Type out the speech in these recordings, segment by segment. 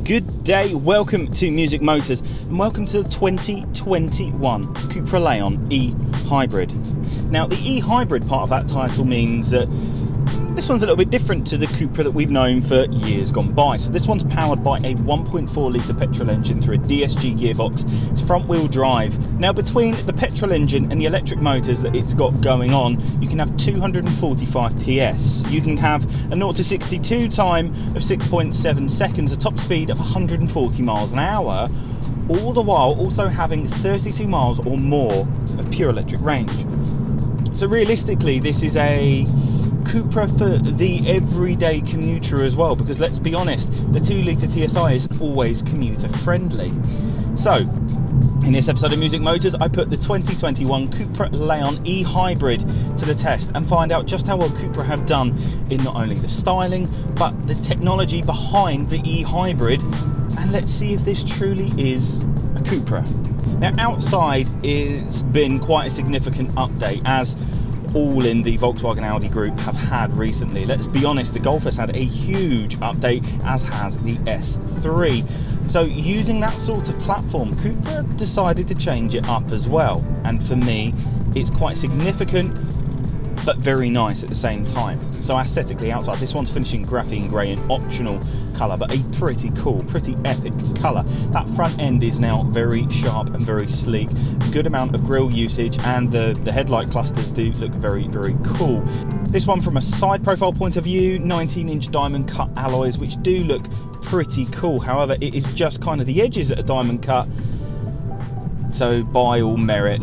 Good day, welcome to Music Motors and welcome to the 2021 Cupra Leon E-Hybrid. Now the E-Hybrid part of that title means that this one's a little bit different to the Cupra that we've known for years gone by. So this one's powered by a 1.4 litre petrol engine through a DSG gearbox. It's front wheel drive. Now between the petrol engine and the electric motors that it's got going on, you can have 245 PS. You can have a 0 to 62 time of 6.7 seconds, a top speed of 140 miles an hour, all the while also having 32 miles or more of pure electric range. So realistically, this is a Cupra for the everyday commuter as well, because let's be honest, the 2 litre TSI isn't always commuter friendly. So in this episode of Music Motors, I put the 2021 Cupra Leon E-Hybrid to the test and find out just how well Cupra have done in not only the styling but the technology behind the E-Hybrid, and let's see if this truly is a Cupra. Now outside it's been quite a significant update, as all in the Volkswagen Audi group have had recently. Let's be honest, the Golf has had a huge update, as has the S3. So using that sort of platform, Cupra decided to change it up as well. And for me, it's quite significant, but very nice at the same time. So aesthetically outside, this one's finishing graphene grey, an optional colour, but a pretty cool, pretty epic colour. That front end is now very sharp and very sleek, good amount of grille usage, and the headlight clusters do look very, very cool. This one, from a side profile point of view, 19-inch diamond cut alloys, which do look pretty cool. However, it is just kind of the edges that are diamond cut, so by all merit,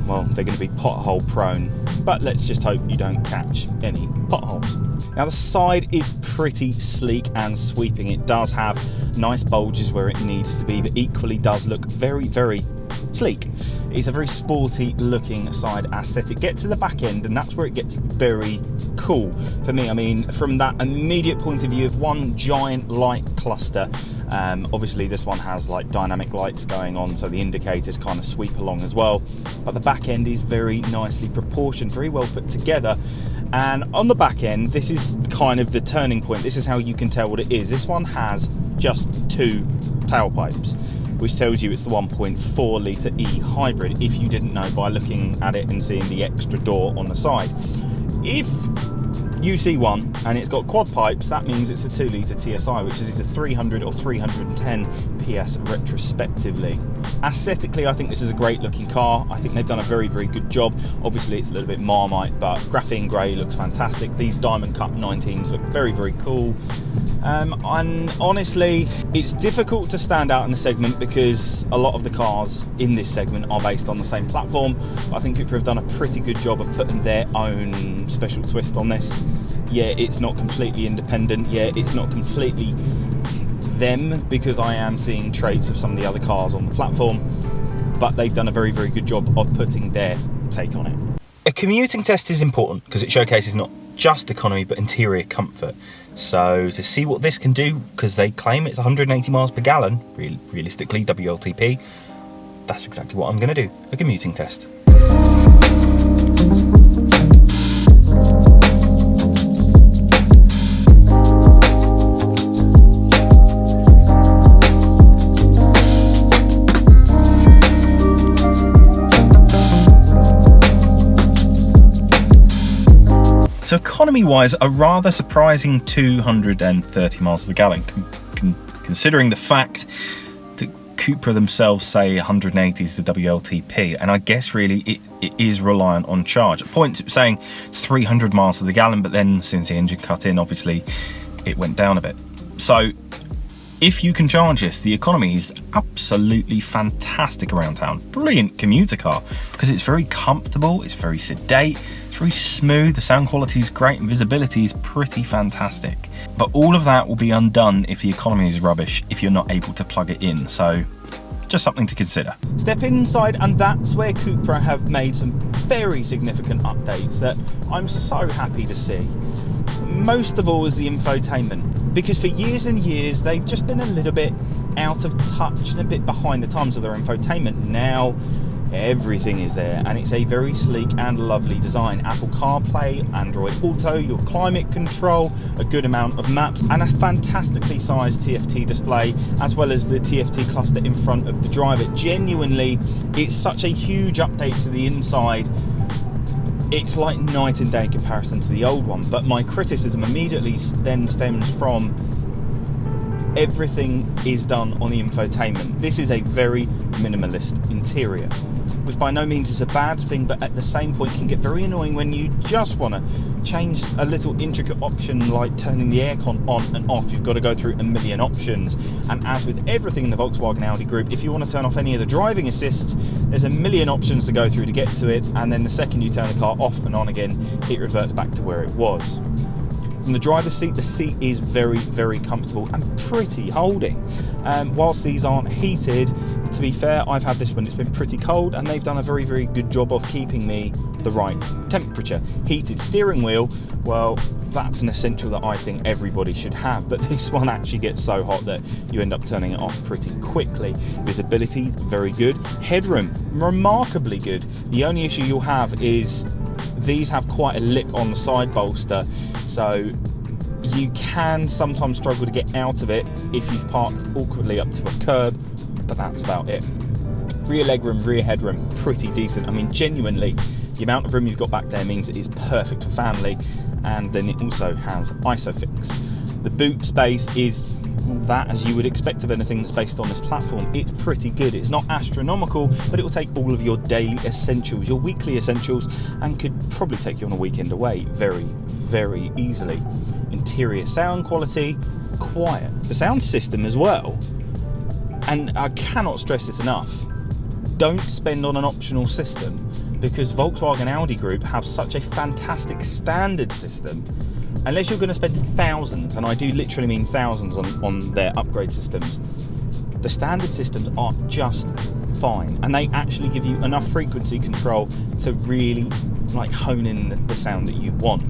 well, they're going to be pothole prone, but let's just hope you don't catch any potholes. Now the side is pretty sleek and sweeping. It does have nice bulges where it needs to be, but equally does look very, very sleek. It's a very sporty looking side aesthetic. Get to the back end and that's where it gets very cool for me. I mean, from that immediate point of view of one giant light cluster, obviously this one has like dynamic lights going on, so the indicators kind of sweep along as well, but the back end is very nicely proportioned, very well put together. And on the back end, this is kind of the turning point. This is how you can tell what it is. This one has just 2 tailpipes, which tells you it's the 1.4 litre E-Hybrid, if you didn't know by looking at it and seeing the extra door on the side. If you see one and it's got quad pipes, that means it's a 2 litre TSI, which is either 300 or 310 PS retrospectively. Aesthetically, I think this is a great looking car. I think they've done a very, very good job. Obviously it's a little bit Marmite, but graphene grey looks fantastic. These diamond cut 19s look very, very cool. And honestly, it's difficult to stand out in the segment because a lot of the cars in this segment are based on the same platform, but I think Cupra have done a pretty good job of putting their own special twist on this. Yeah, it's not completely independent. Yeah, it's not completely them, because I am seeing traits of some of the other cars on the platform, but they've done a very, very good job of putting their take on it. A commuting test is important because it showcases not just economy but interior comfort. So to see what this can do, because they claim it's 180 miles per gallon, realistically WLTP, that's exactly what I'm going to do, a commuting test. So economy-wise, a rather surprising 230 miles per gallon, considering the fact that Cupra themselves say 180 is the WLTP, and I guess really it is reliant on charge. At points it was saying 300 miles to the gallon, but then since the engine cut in, obviously it went down a bit. So if you can charge this, the economy is absolutely fantastic around town. Brilliant commuter car, because it's very comfortable, it's very sedate, it's very smooth, the sound quality is great, and visibility is pretty fantastic. But all of that will be undone if the economy is rubbish, if you're not able to plug it in. So just something to consider. Step inside and that's where Cupra have made some very significant updates that I'm so happy to see. Most of all is the infotainment, because for years and years they've just been a little bit out of touch and a bit behind the times with their infotainment. Now Everything is there, and it's a very sleek and lovely design. Apple CarPlay, Android Auto, your climate control, a good amount of maps, and a fantastically sized TFT display, as well as the TFT cluster in front of the driver. Genuinely, it's such a huge update to the inside. It's like night and day in comparison to the old one, but my criticism immediately then stems from everything is done on the infotainment. This is a very minimalist interior, which by no means is a bad thing, but at the same point can get very annoying when you just want to change a little intricate option like turning the aircon on and off. You've got to go through a million options, and as with everything in the Volkswagen Audi group, if you want to turn off any of the driving assists, there's a million options to go through to get to it, and then the second you turn the car off and on again, it reverts back to where it was. From the driver's seat, the seat is very, very comfortable and pretty holding. Whilst these aren't heated, to be fair, I've had this when it's been pretty cold, and they've done a very, very good job of keeping me the right temperature. Heated steering wheel, well, that's an essential that I think everybody should have, but this one actually gets so hot that you end up turning it off pretty quickly. Visibility, very good. Headroom, remarkably good. The only issue you'll have is these have quite a lip on the side bolster, so you can sometimes struggle to get out of it if you've parked awkwardly up to a curb, but that's about it. Rear legroom, rear headroom, pretty decent. I mean, genuinely, the amount of room you've got back there means it is perfect for family, and then it also has ISOFIX. The boot space is that as you would expect of anything that's based on this platform. It's pretty good. It's not astronomical, but it will take all of your daily essentials, your weekly essentials, and could probably take you on a weekend away very, very easily. Interior sound quality, quiet. The sound system as well, and I cannot stress this enough, don't spend on an optional system, because Volkswagen Audi Group have such a fantastic standard system. Unless you're going to spend thousands, and I do literally mean thousands on their upgrade systems, the standard systems are just fine, and they actually give you enough frequency control to really like hone in the sound that you want.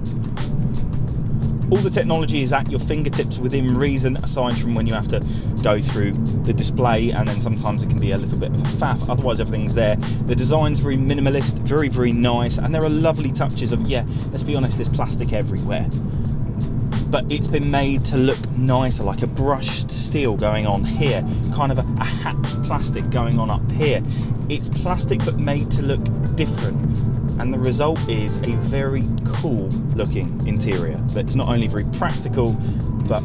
All the technology is at your fingertips within reason, aside from when you have to go through the display, and then sometimes it can be a little bit of a faff. Otherwise, everything's there. The design's very minimalist, very, very nice, and there are lovely touches of, yeah, let's be honest, there's plastic everywhere. But it's been made to look nicer, like a brushed steel going on here, kind of a hatched plastic going on up here. It's plastic but made to look different, and the result is a very cool looking interior that's not only very practical but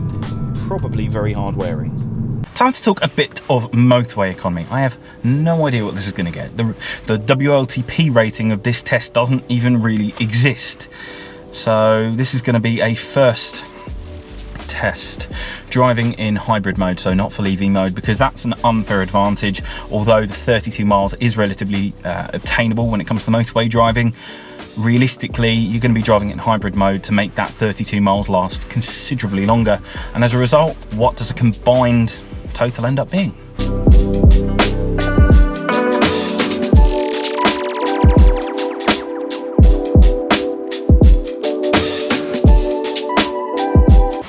probably very hard wearing. Time to talk a bit of motorway economy. I have no idea what this is going to get. The WLTP rating of this test doesn't even really exist. So this is going to be a first test driving in hybrid mode, so not full EV mode, because that's an unfair advantage. Although the 32 miles is relatively obtainable when it comes to motorway driving, realistically you're going to be driving it in hybrid mode to make that 32 miles last considerably longer, and as a result, what does a combined total end up being?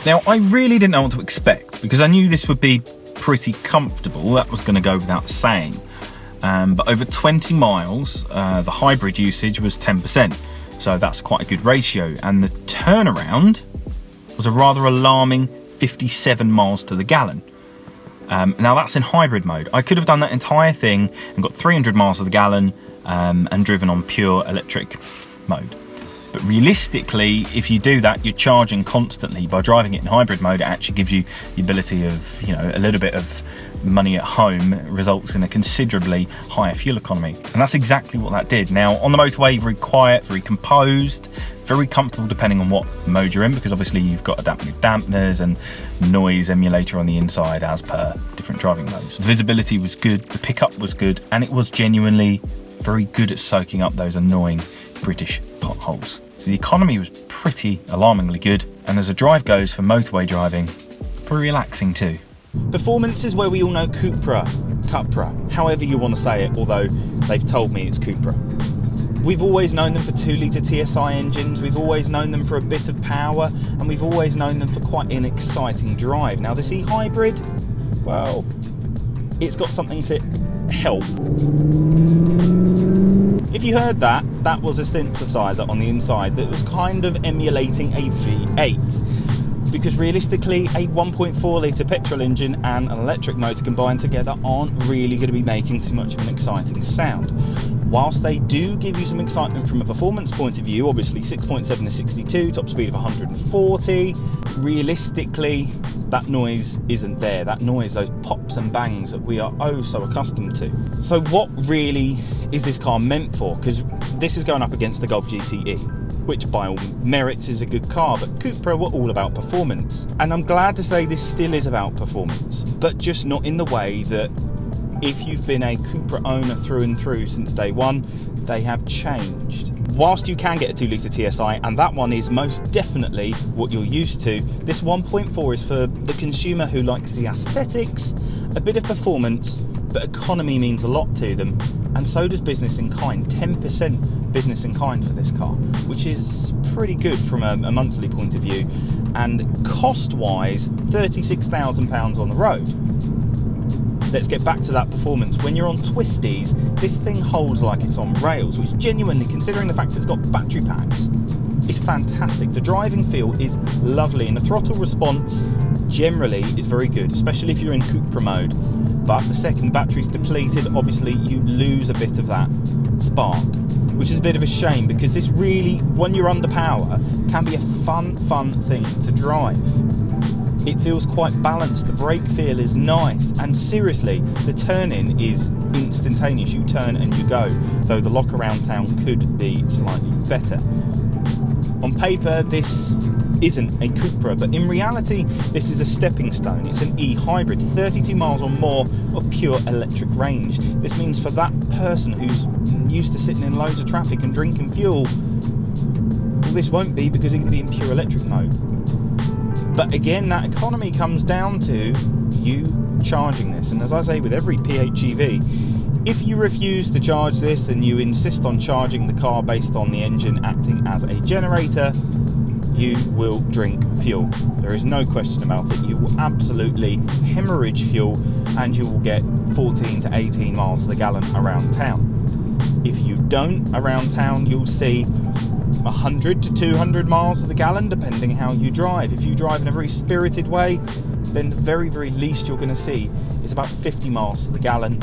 Now, I really didn't know what to expect, because I knew this would be pretty comfortable. That was going to go without saying. But over 20 miles, the hybrid usage was 10%. So that's quite a good ratio. And the turnaround was a rather alarming 57 miles to the gallon. Now that's in hybrid mode. I could have done that entire thing and got 300 miles to the gallon and driven on pure electric mode. But realistically, if you do that, you're charging constantly. By driving it in hybrid mode, it actually gives you the ability of, you know, a little bit of money at home. It results in a considerably higher fuel economy. And that's exactly what that did. Now, on the motorway, very quiet, very composed, very comfortable depending on what mode you're in, because obviously you've got adaptive dampeners and noise emulator on the inside as per different driving modes. The visibility was good, the pickup was good, and it was genuinely very good at soaking up those annoying British potholes. So the economy was pretty alarmingly good, and as a drive goes for motorway driving, pretty relaxing too. Performance is where we all know Cupra, however you want to say it, although they've told me it's Cupra. We've always known them for 2-litre TSI engines, we've always known them for a bit of power, and we've always known them for quite an exciting drive. Now this E-Hybrid, well, it's got something to help. If you heard that, that was a synthesizer on the inside that was kind of emulating a V8. Because realistically, a 1.4 litre petrol engine and an electric motor combined together aren't really going to be making too much of an exciting sound. Whilst they do give you some excitement from a performance point of view, obviously 6.7 to 62, top speed of 140, realistically, that noise isn't there. That noise, those pops and bangs that we are oh so accustomed to. So what really is this car meant for? Because this is going up against the Golf GTE, which by all merits is a good car, but Cupra were all about performance. And I'm glad to say this still is about performance, but just not in the way that if you've been a Cupra owner through and through since day one, they have changed. Whilst you can get a 2 litre TSI, and that one is most definitely what you're used to, this 1.4 is for the consumer who likes the aesthetics, a bit of performance, but economy means a lot to them, and so does business in kind. 10% business in kind for this car, which is pretty good from a monthly point of view, and cost-wise, £36,000 on the road. Let's get back to that performance. When you're on twisties, this thing holds like it's on rails, which genuinely, considering the fact it's got battery packs, is fantastic. The driving feel is lovely, and the throttle response generally is very good, especially if you're in Cupra mode. But the second the battery's depleted, obviously you lose a bit of that spark, which is a bit of a shame, because this really, when you're under power, can be a fun thing to drive. It feels quite balanced, the brake feel is nice, and seriously, the turn-in is instantaneous. You turn and you go, though the lock around town could be slightly better. On paper, this isn't a Cupra, but in reality, this is a stepping stone. It's an E-Hybrid, 32 miles or more of pure electric range. This means for that person who's used to sitting in loads of traffic and drinking fuel, well, this won't be, because it can be in pure electric mode. But again, that economy comes down to you charging this. And as I say with every PHEV, if you refuse to charge this and you insist on charging the car based on the engine acting as a generator, you will drink fuel. There is no question about it. You will absolutely hemorrhage fuel, and you will get 14 to 18 miles to the gallon around town. If you don't around town, you'll see 100 to 200 miles to the gallon, depending how you drive. If you drive in a very spirited way, then the very least you're going to see is about 50 miles to the gallon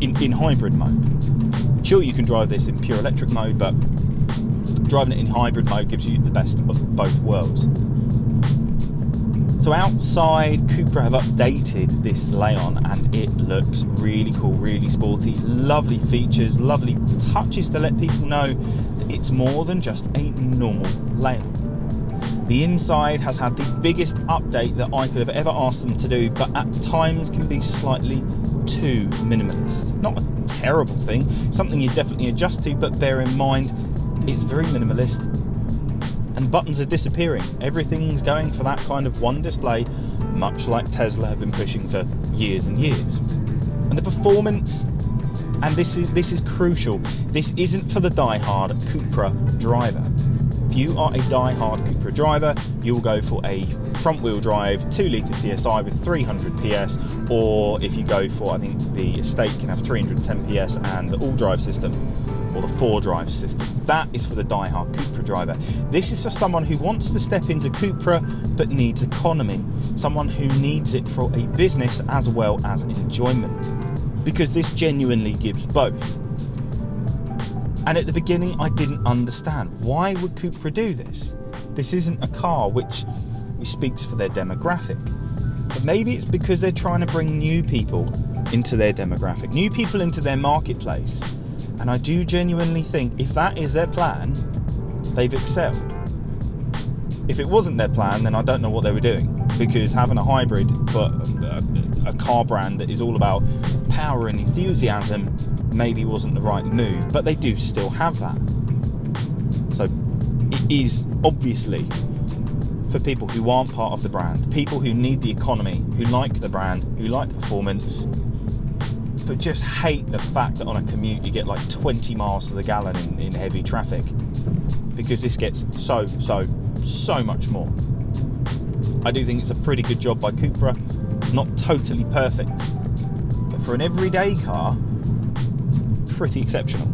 in hybrid mode. Sure, you can drive this in pure electric mode, but driving it in hybrid mode gives you the best of both worlds. So outside, Cupra have updated this Leon, and it looks really cool, really sporty, lovely features, lovely touches to let people know that it's more than just a normal Leon. The inside has had the biggest update that I could have ever asked them to do, but at times can be slightly too minimalist. Not a terrible thing, something you definitely adjust to, but bear in mind it's very minimalist, and buttons are disappearing. Everything's going for that kind of one display, much like Tesla have been pushing for years and years. And the performance, and this is crucial, this isn't for the die-hard Cupra driver. If you are a die-hard Cupra driver, you'll go for a front-wheel drive 2 litre TSI with 300 PS, or if you go for, I think the Estate can have 310 PS and the all-drive system, or the 4-drive system. That is for the die-hard Cupra driver. This is for someone who wants to step into Cupra but needs economy, someone who needs it for a business as well as enjoyment, because this genuinely gives both. And at the beginning, I didn't understand. Why would Cupra do this? This isn't a car which speaks for their demographic. But maybe it's because they're trying to bring new people into their demographic, new people into their marketplace. And I do genuinely think if that is their plan, they've excelled. If it wasn't their plan, then I don't know what they were doing, because having a hybrid for a car brand that is all about power and enthusiasm maybe wasn't the right move, but they do still have that. So it is obviously for people who aren't part of the brand, people who need the economy, who like the brand, who like the performance, but just hate the fact that on a commute you get like 20 miles to the gallon in heavy traffic, because this gets so much more. I do think it's a pretty good job by Cupra, not totally perfect, but for an everyday car, pretty exceptional.